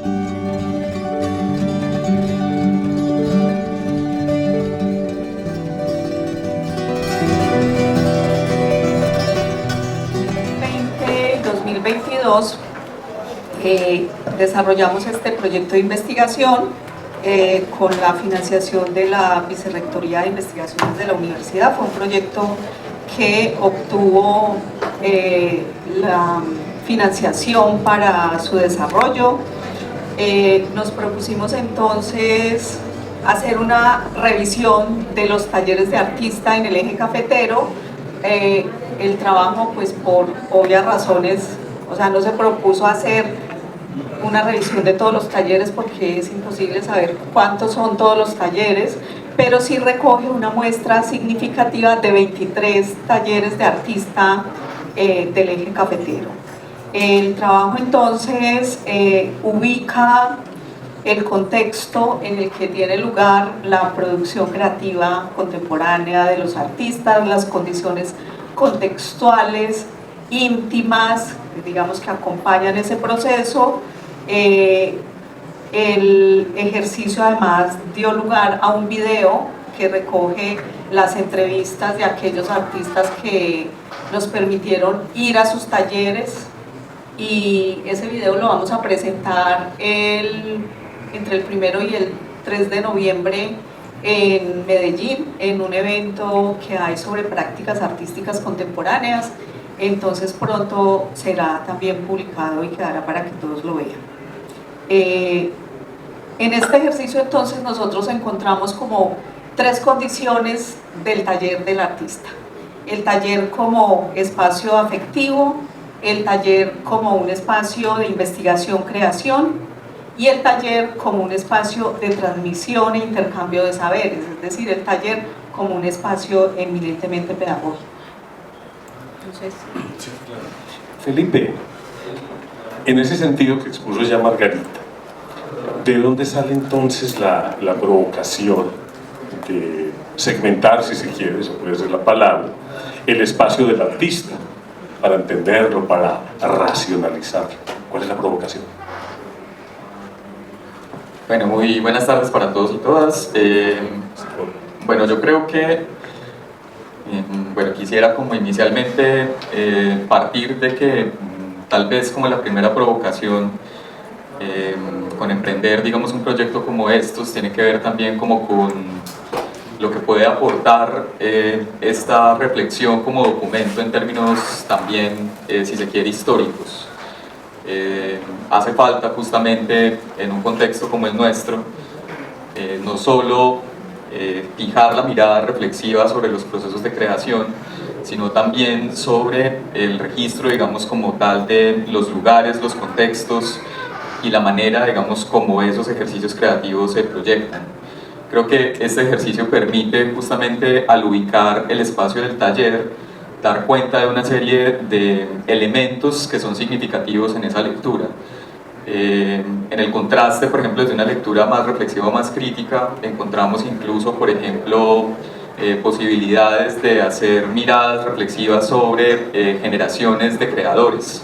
2022 desarrollamos este proyecto de investigación con la financiación de la Vicerrectoría de Investigaciones de la Universidad. Fue un proyecto que obtuvo la financiación para su desarrollo. Nos propusimos entonces hacer una revisión de los talleres de artista en el eje cafetero. El trabajo, pues por obvias razones, o sea, no se propuso hacer una revisión de todos los talleres porque es imposible saber cuántos son todos los talleres, pero sí recoge una muestra significativa de 23 talleres de artista del eje cafetero. El trabajo entonces ubica el contexto en el que tiene lugar la producción creativa contemporánea de los artistas, las condiciones contextuales, íntimas, digamos, que acompañan ese proceso. El ejercicio además dio lugar a un video que recoge las entrevistas de aquellos artistas que nos permitieron ir a sus talleres, y ese video lo vamos a presentar entre el 1 y el 3 de noviembre en Medellín, en un evento que hay sobre prácticas artísticas contemporáneas. Entonces pronto será también publicado y quedará para que todos lo vean. En este ejercicio entonces nosotros encontramos como 3 condiciones del taller del artista: el taller como espacio afectivo, el taller como un espacio de investigación-creación y el taller como un espacio de transmisión e intercambio de saberes, es decir, el taller como un espacio eminentemente pedagógico. Entonces, sí, claro. Felipe, en ese sentido que expuso ya Margarita, ¿de dónde sale entonces la provocación de segmentar, si se quiere, eso puede ser la palabra, el espacio del artista, para entenderlo, para racionalizarlo? ¿Cuál es la provocación? Bueno, muy buenas tardes para todos y todas. Bueno, yo creo que quisiera como inicialmente partir de que tal vez como la primera provocación con emprender, digamos, un proyecto como estos tiene que ver también como con lo que puede aportar esta reflexión como documento en términos también, si se quiere, históricos. Hace falta justamente en un contexto como el nuestro no solo fijar la mirada reflexiva sobre los procesos de creación, sino también sobre el registro, digamos, como tal de los lugares, los contextos y la manera, digamos, como esos ejercicios creativos se proyectan. Creo que este ejercicio permite justamente, al ubicar el espacio del taller, dar cuenta de una serie de elementos que son significativos en esa lectura. En el contraste, por ejemplo, desde una lectura más reflexiva, más crítica, encontramos incluso, por ejemplo, posibilidades de hacer miradas reflexivas sobre generaciones de creadores,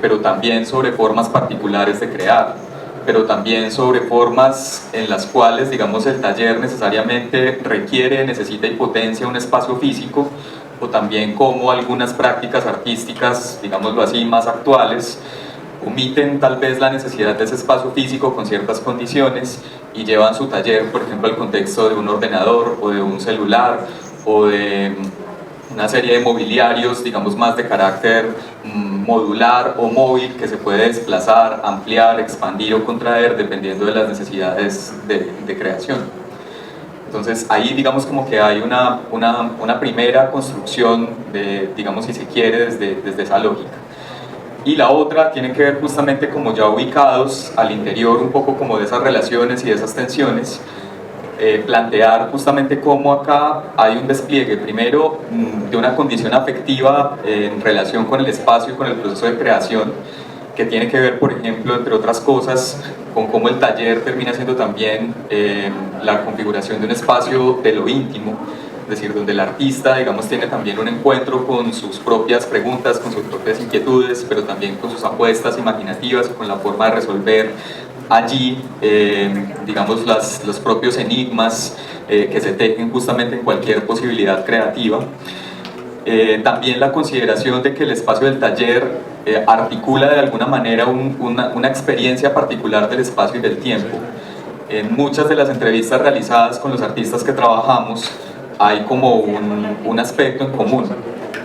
pero también sobre formas particulares de crear, pero también sobre formas en las cuales, digamos, el taller necesariamente necesita y potencia un espacio físico, o también cómo algunas prácticas artísticas, digámoslo así, más actuales, omiten tal vez la necesidad de ese espacio físico con ciertas condiciones y llevan su taller, por ejemplo, al contexto de un ordenador o de un celular o de una serie de mobiliarios, digamos, más de carácter modular o móvil, que se puede desplazar, ampliar, expandir o contraer dependiendo de las necesidades de creación. Entonces ahí, digamos, como que hay una primera construcción, digamos, si se quiere, desde esa lógica. Y la otra tiene que ver justamente como ya ubicados al interior un poco como de esas relaciones y de esas tensiones, plantear justamente cómo acá hay un despliegue, primero, de una condición afectiva en relación con el espacio y con el proceso de creación, que tiene que ver, por ejemplo, entre otras cosas, con cómo el taller termina siendo también la configuración de un espacio de lo íntimo, es decir, donde el artista, digamos, tiene también un encuentro con sus propias preguntas, con sus propias inquietudes, pero también con sus apuestas imaginativas, con la forma de resolver allí, digamos, los propios enigmas que se tejen justamente en cualquier posibilidad creativa. También la consideración de que el espacio del taller articula de alguna manera una experiencia particular del espacio y del tiempo. En muchas de las entrevistas realizadas con los artistas que trabajamos hay como un aspecto en común,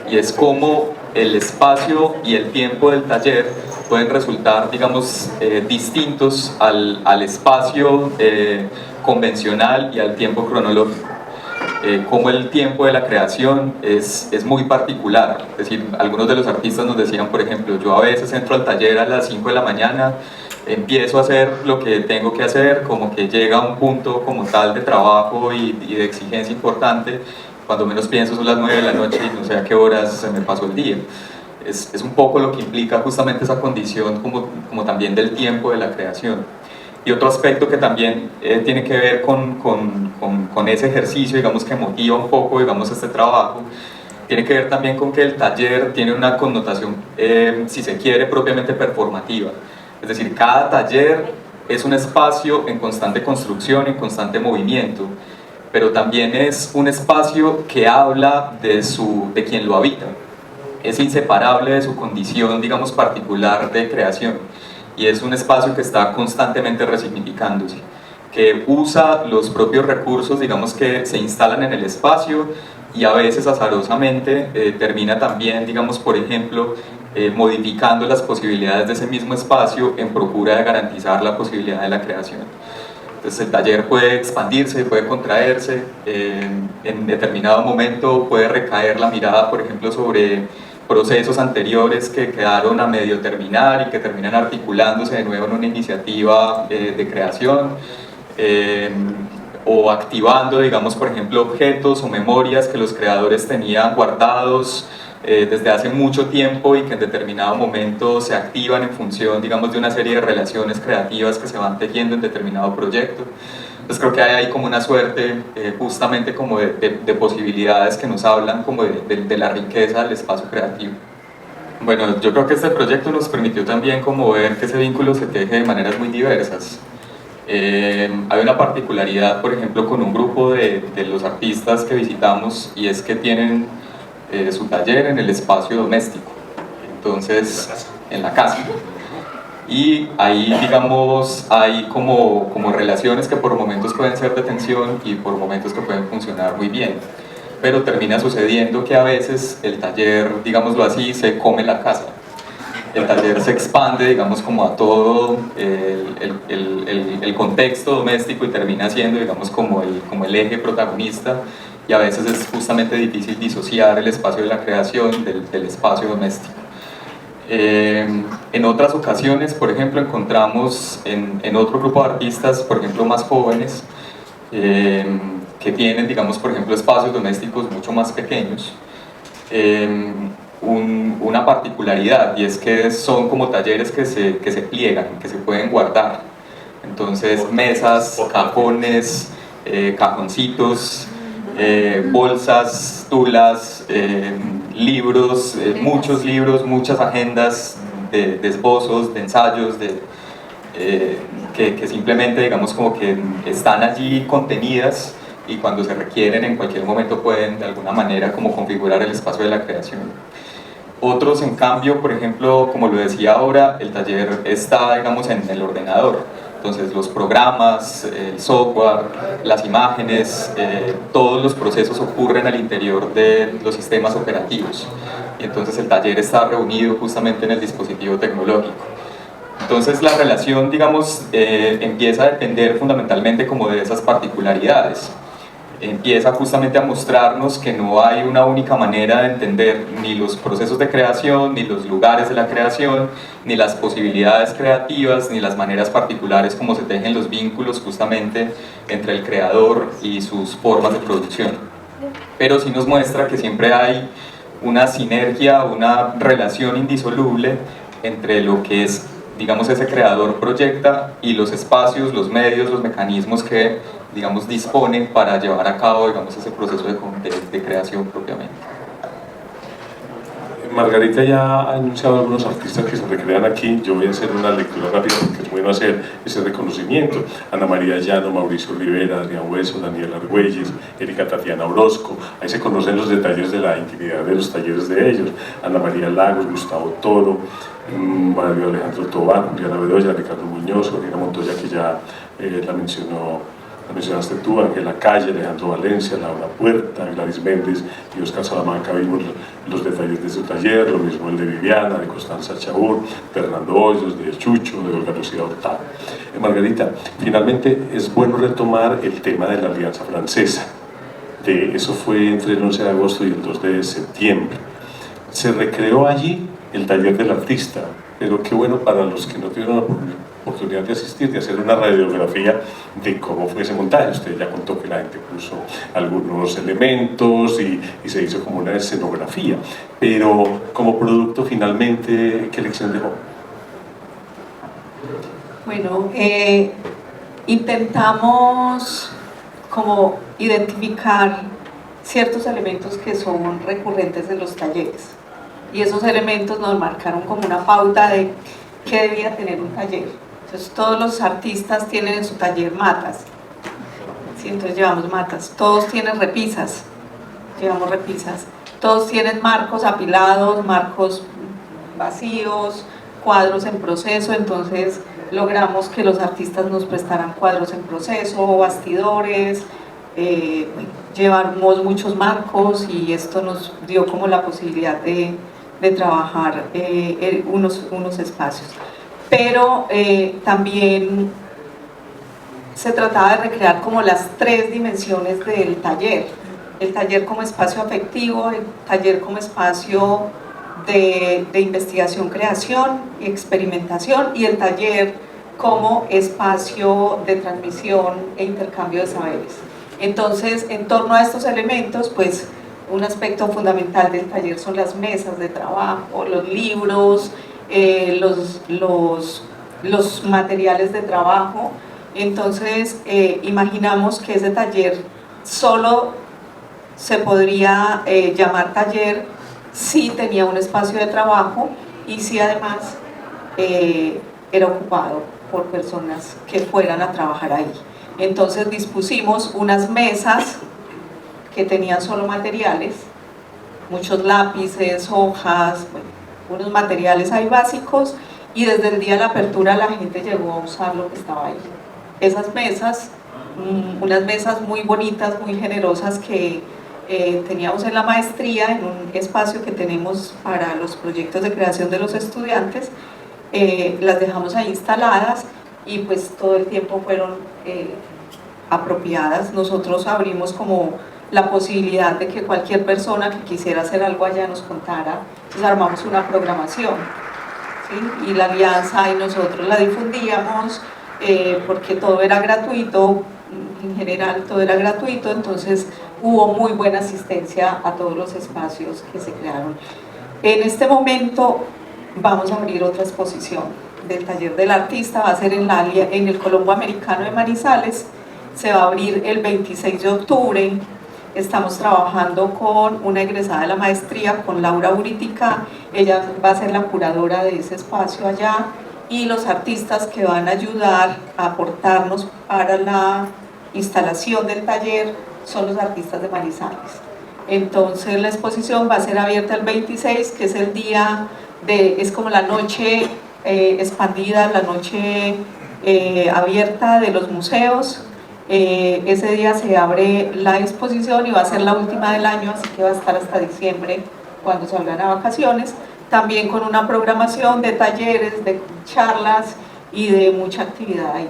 y es cómo el espacio y el tiempo del taller pueden resultar, digamos, distintos al espacio convencional y al tiempo cronológico. Como el tiempo de la creación es muy particular, es decir, algunos de los artistas nos decían, por ejemplo, yo a veces entro al taller a las 5 de la mañana, empiezo a hacer lo que tengo que hacer, como que llega a un punto como tal de trabajo y de exigencia importante, cuando menos pienso son las 9 de la noche y no sé a qué horas se me pasó el día. Es un poco lo que implica justamente esa condición como también del tiempo de la creación. Y otro aspecto que también tiene que ver con ese ejercicio, digamos, que motiva un poco, digamos, este trabajo, tiene que ver también con que el taller tiene una connotación, si se quiere, propiamente performativa. Es decir, cada taller es un espacio en constante construcción, en constante movimiento, pero también es un espacio que habla de quien lo habita. Es inseparable de su condición, digamos, particular de creación. Y es un espacio que está constantemente resignificándose, que usa los propios recursos, digamos, que se instalan en el espacio, y a veces azarosamente termina también, digamos, por ejemplo, modificando las posibilidades de ese mismo espacio en procura de garantizar la posibilidad de la creación. Entonces el taller puede expandirse, puede contraerse, en determinado momento puede recaer la mirada, por ejemplo, sobre procesos anteriores que quedaron a medio terminar y que terminan articulándose de nuevo en una iniciativa de creación, o activando, digamos, por ejemplo, objetos o memorias que los creadores tenían guardados desde hace mucho tiempo y que en determinado momento se activan en función, digamos, de una serie de relaciones creativas que se van tejiendo en determinado proyecto. Entonces creo que hay ahí como una suerte justamente como de posibilidades que nos hablan como de la riqueza del espacio creativo. Bueno, yo creo que este proyecto nos permitió también como ver que ese vínculo se teje de maneras muy diversas. Hay una particularidad, por ejemplo, con un grupo de los artistas que visitamos, y es que tienen su taller en el espacio doméstico, entonces en la casa. Y ahí, digamos, hay como relaciones que por momentos pueden ser de tensión y por momentos que pueden funcionar muy bien, pero termina sucediendo que a veces el taller, digámoslo así, se come la casa. El taller se expande, digamos, como a todo el contexto doméstico, y termina siendo, digamos, como el eje protagonista, y a veces es justamente difícil disociar el espacio de la creación del espacio doméstico. En otras ocasiones, por ejemplo, encontramos en otro grupo de artistas, por ejemplo, más jóvenes, que tienen, digamos, por ejemplo, espacios domésticos mucho más pequeños, una particularidad, y es que son como talleres que se pliegan, que se pueden guardar. Entonces, mesas, cajones, cajoncitos, bolsas, tulas, libros, muchos libros, muchas agendas de esbozos, de ensayos, que simplemente, digamos, como que están allí contenidas, y cuando se requieren en cualquier momento pueden de alguna manera como configurar el espacio de la creación. Otros, en cambio, por ejemplo, como lo decía ahora, el taller está, digamos, en el ordenador. Entonces los programas, el software, las imágenes, todos los procesos ocurren al interior de los sistemas operativos, y entonces el taller está reunido justamente en el dispositivo tecnológico. Entonces la relación, digamos, empieza a depender fundamentalmente como de esas particularidades. Empieza justamente a mostrarnos que no hay una única manera de entender ni los procesos de creación, ni los lugares de la creación, ni las posibilidades creativas, ni las maneras particulares como se tejen los vínculos justamente entre el creador y sus formas de producción. Pero sí nos muestra que siempre hay una sinergia, una relación indisoluble entre lo que es, digamos, ese creador proyecta y los espacios, los medios, los mecanismos que digamos, dispone para llevar a cabo, digamos, ese proceso de creación propiamente. Margarita ya ha anunciado a algunos artistas que se recrean aquí. Yo voy a hacer una lectura rápida porque es bueno hacer ese reconocimiento. Ana María Llano, Mauricio Rivera, Adrián Hueso, Daniel Argüelles, Erika Tatiana Orozco. Ahí se conocen los detalles de la intimidad de los talleres de ellos. Ana María Lagos, Gustavo Toro, Mario Alejandro Tobar, Juliana Bedoya, Ricardo Muñoz, Oriana Montoya, que ya la mencionaste tú, Ángela Calle, Alejandro Valencia, Laura Puerta, Gladys Méndez y Oscar Salamanca. Vimos los detalles de su taller, lo mismo el de Viviana, de Constanza Chabur, Fernando Hoyos, de Chucho, de Olga Lucía Hurtado. Margarita, finalmente es bueno retomar el tema de la Alianza Francesa. Eso fue entre el 11 de agosto y el 2 de septiembre. Se recreó allí el taller del artista, pero qué bueno para los que no tuvieron la oportunidad de asistir, de hacer una radiografía de cómo fue ese montaje. Usted ya contó que la gente puso algunos elementos y se hizo como una escenografía, pero como producto finalmente, ¿qué lección dejó? Bueno, intentamos como identificar ciertos elementos que son recurrentes en los talleres, y esos elementos nos marcaron como una pauta de qué debía tener un taller. Entonces todos los artistas tienen en su taller matas, ¿sí? Entonces llevamos matas, todos tienen repisas, llevamos repisas, todos tienen marcos apilados, marcos vacíos, cuadros en proceso. Entonces logramos que los artistas nos prestaran cuadros en proceso, bastidores, llevamos muchos marcos, y esto nos dio como la posibilidad de trabajar unos espacios. Pero también se trataba de recrear como las tres dimensiones del taller: el taller como espacio afectivo, el taller como espacio de investigación, creación y experimentación, y el taller como espacio de transmisión e intercambio de saberes. Entonces, en torno a estos elementos, pues un aspecto fundamental del taller son las mesas de trabajo, los libros, los materiales de trabajo. Entonces imaginamos que ese taller solo se podría llamar taller si tenía un espacio de trabajo y si además era ocupado por personas que fueran a trabajar ahí. Entonces dispusimos unas mesas que tenían solo materiales, muchos lápices, hojas, bueno, unos materiales ahí básicos, y desde el día de la apertura la gente llegó a usar lo que estaba ahí. Esas mesas, unas mesas muy bonitas, muy generosas, que teníamos en la maestría, en un espacio que tenemos para los proyectos de creación de los estudiantes, las dejamos ahí instaladas, y pues todo el tiempo fueron apropiadas. Nosotros abrimos como la posibilidad de que cualquier persona que quisiera hacer algo allá nos contara. Entonces armamos una programación, ¿sí? Y la alianza y nosotros la difundíamos, porque todo era gratuito, en general todo era gratuito. Entonces hubo muy buena asistencia a todos los espacios que se crearon. En este momento vamos a abrir otra exposición del taller del artista, va a ser en el Colombo Americano de Manizales, se va a abrir el 26 de octubre. Estamos trabajando con una egresada de la maestría, con Laura Buritica. Ella va a ser la curadora de ese espacio allá, y los artistas que van a ayudar a aportarnos para la instalación del taller son los artistas de Manizales. Entonces la exposición va a ser abierta el 26, que es el día es como la noche expandida, la noche abierta de los museos. Ese día se abre la exposición y va a ser la última del año, así que va a estar hasta diciembre, cuando salgan a vacaciones, también con una programación de talleres, de charlas y de mucha actividad ahí.